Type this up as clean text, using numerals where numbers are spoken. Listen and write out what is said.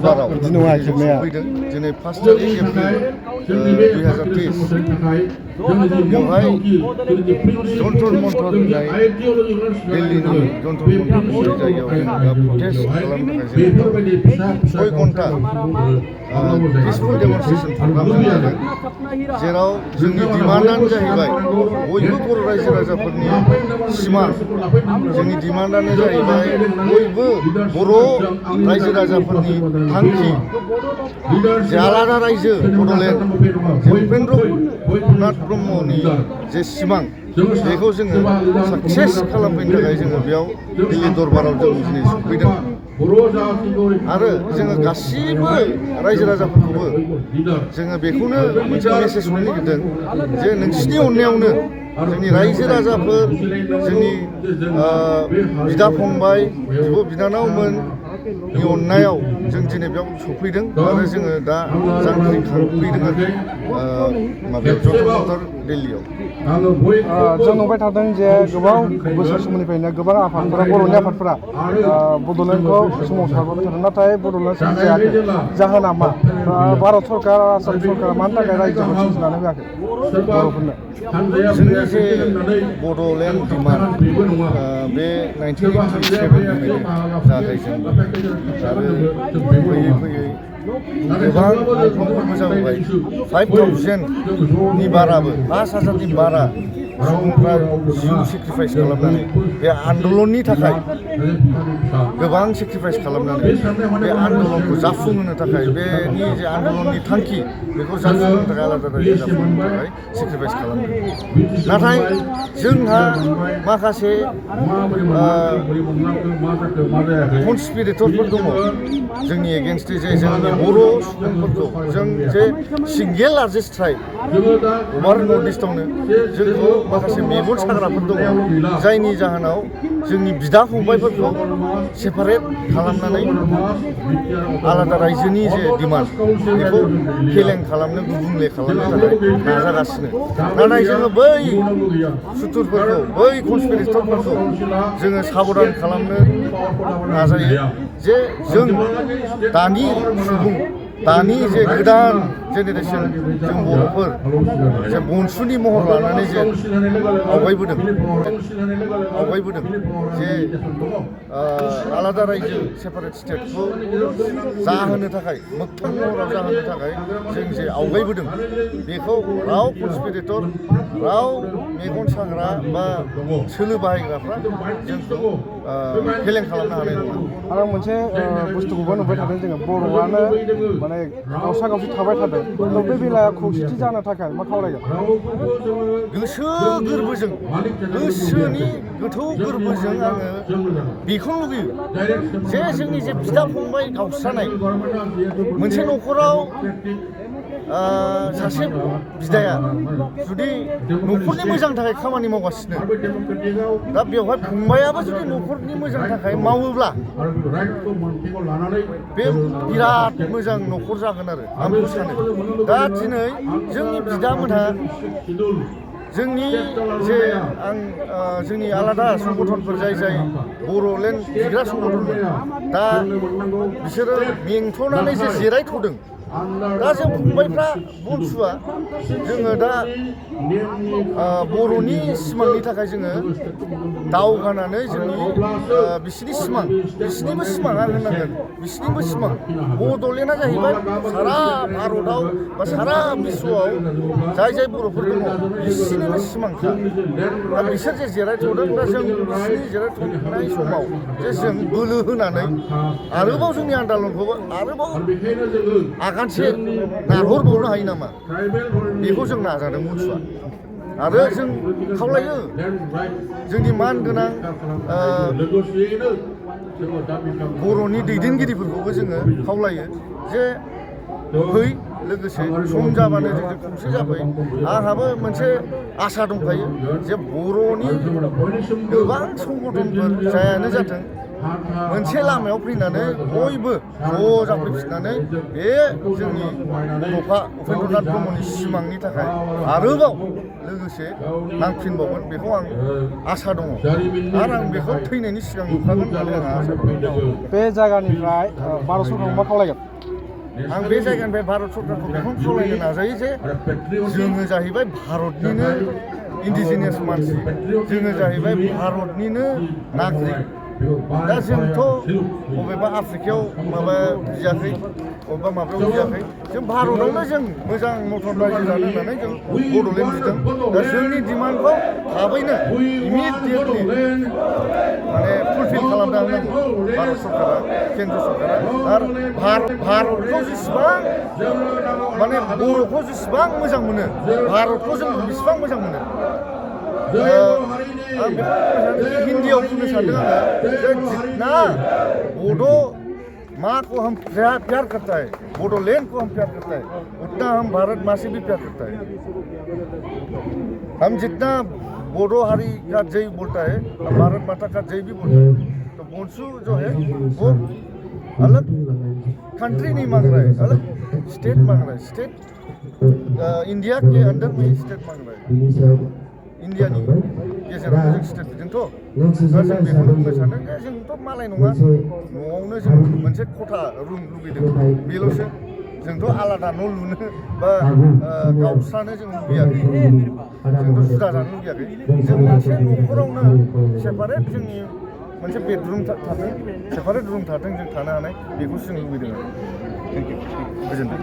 दरबाराव सफैदों दिनै 5 तारिख एप्रिल 2023 बेवहाय जन्तर मन्तर होननाय दिल्लीनि जन्तर मन्तर जायगायाव जों दा प्रटेस्ट खालामनो थाखाय जों 6 घन्टा पिसफुल डेमनस्ट्रेसन प्रग्राम जादों जेराव जोंनि डिमान्डआनो जाहैबाय बयबो बर' रायजो राजाफोरनि सिमां जोंनि डिमान्डआनो जाहैबाय बयबो बर' रायजो राजाफोरनि थांखि जे आलादा रायजो बड'लेण्ड जे उपेन्द्रनाथ ब्रह्मनि जे सिमां बेखौ जोङो साक्सेस खालामफैनो थाखाय जोङो बेयाव दिल्ली दरबाराव जों दिनै सफैदों आरो जोङो गासिबो रायजो राजाफोरखौबो जोङो बेखौनो मोनसे मेसेज हरनो नागिरदों जे नोंसिनि अननायावनो जोंनि रायजो राजाफोर जोंनि बिदा फंबाय बिब' बिनानावमोननि अननायाव जों दिनै बेयाव सफैदों आरो जोङो दा जांख्रिखांफैदों आरो माबायाव जन्तर मन्तर दिल्लीयाव जों नुबाय थादों जे गोबां बोसोर समनिफ्रायनो गोबां आफादफोरा बर'नि आफादफोरा बड'लेण्डखौ सोमावसारबाय थादों नाथाय बड'लेण्ड सोमजियाखै जाहोना मा भारत सरकार आसाम सरकारा मानि थाखाय रायजोखौ सोरजिनानै होआखै बर'फोरनो जोंनि जे बड'लेण्ड डिमान्ड बे 1987निफ्रायनो जागायजेनदों आरो फैयै फैयै गोबां मुंख्लंफोरबो जाबोबाय 5,000नि बाराबो 5,000नि बारा सुबुंफ्रा जिउ सेक्रिफाइस खालामनानै बे आन्दलननि थाखाय गोबां सेक्रिफाइस खालामनानै बे आन्दलनखौ जाफुंहोनो थाखाय बेनि जे आन्दलननि थांखि बेखौ जाफुंहोनो थाखाय आलादा रायजो जाफुंहोनो थाखाय सेक्रिफाइस खालामदों नाथाय जोंहा माखासे कनस्पिरेटरफोर दङ जोंनि एगेन्स्ट जे जोंनि बर' सुबुंफोरखौ जों जे सिंगेल लार्जेस्ट ट्राइब अभार नर्थ इस्टआवनो जोंखौ माखासे मेगन साग्राफोर दङ जायनि जाहोनाव जोंनि बिदा फंबायफोरखौ सेपारेट खालामनानै आलादा रायजोनि जे डिमान्ड बेखौ फेलें खालामनो गुबुंले खालामनो थाखाय नाजागासिनो नाथाय जोङो बै सुथुरफोरखौ बै कनस्पिरेटरफोरखौ जोङो साबधान खालामनो नाजायो जे जों दानि सुबुं दानि जे गोदान जेनेरेसन जों बर'फोर जे बनसुनि महर लानानै जे आवगायबोदों जे आलादा रायजो सेपारेट स्टेटखौ जाहोनो थाखाय मोगथां महराव जाहोनो थाखाय जों जे आवगायबोदों बेखौ राव कनस्पिरेटर राव मेगन साग्रा बा सोलो बाहायग्राफ्रा जोंखौ फेलें खालामनो हानाय नङा आरो मोनसे बुस्थुखौबो नुबाय थादों जोङो बर'आनो माने गावसा गावसि थाबाय थादों बे बेलायाव खौसेथि जानो थाखाय मा खावलायगोन गोसो गोरबोजों गोसोनि गोथौ गोरबोजों आङो बेखौनो लुगैयो जे जोंनि जे बिदा फंबाय गावस्रानाय मोनसे न'खराव सासे बिदाया जुदि न'खरनि मोजांनि थाखाय खामानि मावगासिनो दा बेवहाय फंबायाबो जुदि न'खरनि मोजांनि थाखाय मावोब्ला बे बिराद मोजां न'खर जागोन आरो आं बेखौ सानो दा दिनै जोंनि बिदामोनहा जोंनि जे जोंनि आलादा संगठनफोर जाय बर'लेण्ड बिग्रा संगठनफोर दा बिसोरो मेंथ'नानै जे जिरायथ'दों दा जों फंबायफ्रा बनसुआ जोङो दा बर'नि सिमांनि थाखाय जोङो दावगानानै जोंनि बिसिनि सिमां बिसिनिबो सिमां आं होननांगोन बिसिनिबो सिमां बड'लेण्डआ जाहैबाय सारा भारतआव बा सारा बिश्वआव जाय बर'फोर दङ बिसिनिबो सिमांखा दा बिसोर जे जिरायथ'दों दा जों बिसिनि जिरायथ'नाय समाव जे जों बोलो होनानै आरोबाव जोंनि आन्दलनखौबो आरोबाव आगानसे नारहरबावनो हायो नामा बेखौ जों नाजादों बनसुआ आरो जों खावलायो जोंनि मान गोनां बर'नि दैदेनगिरिफोरखौबो जोङो खावलायो जे फै लोगोसे सम जाबानो जों खौसे जाफै आंहाबो मोनसे आसा दंखायो जे बर'नि गोबां संगठनफोर जायानो जाथों मोनसे लामायाव फैनानै बयबो ज' जाफैफिननानै बे जोंनि बड'फा उपेन्द्रनाथ ब्रह्मनि सिमांनि थाखाय आरोबाव लोगोसे नांफिनबावगोन बेखौ आं आसा दङ आरो आं बेखौ थैनायनि सिगां नुखागोन होननानै आंहा आसा दङ बे जायगानिफ्राय भारत सरकारखौ मा खावलायगोन आं बे जायगानिफ्राय भारत सरकारखौ बेखौनो खावलायनो नाजायो जे जोङो जाहैबाय भारतनिनो इन्डिजिनियास मानसि जोङो जाहैबाय भारतनिनो नागरिक दा जोंथ' बबेबा आफ्रिकायाव माबा बियाखै बबेबा माबायाव बियाखै जों भारतआवनो जों मोजां मथन रायजो जानो होननानै जों बड'लेण्ड बिदों दा जोंनि डिमान्डखौ थाबैनो इमिडियेटलि माने फुलफिल खालामना होनांगौ भारत सरकारा केन्द्र सरकारा आरो भारतखौ जेसेबां माने बर'खौ जेसेबां मोजां मोनो भारतखौ जों बेसेबां मोजां मोनो आं हिन्दीआव बुंनो सानदों आङो जे जितना बड' माँ को हम प्यार करता है बोडोलैंड को हम प्यार करता है उतना हम भारत माँ से भी प्यार करता है हम जितना बोडो हारी का जय बोलता है हम भारत माता का जय भी बोलता है तो बोंसू जो है वो अलग कंट्री नहीं मांग रहा है अलग स्टेट मांग रहा है स्टेट इंडिया के अंदर में ही स्टेट मांग रहा है इन्डियानि गेजेरावनो जों स्टेट बिदोंथ' दा जों बेखौनो बुंनो सानदों जे जोंथ' मालाय नङा न'आवनो जों मोनसे खथा रुम लुगैदों बेल'सो जोंथ' आलादा न' लुनो बा गावस्रानो जों लुगैयाखै जोंथ' जुदा जानो लुगैयाखै जों मोनसे न'खरावनो सेपारेट जोंनि मोनसे बेडरुम थाथों सेपारेट रुम थाथों जों थानो हानाय बेखौसो जों लुगैदों आरो थेंक इउ गोजोन्थों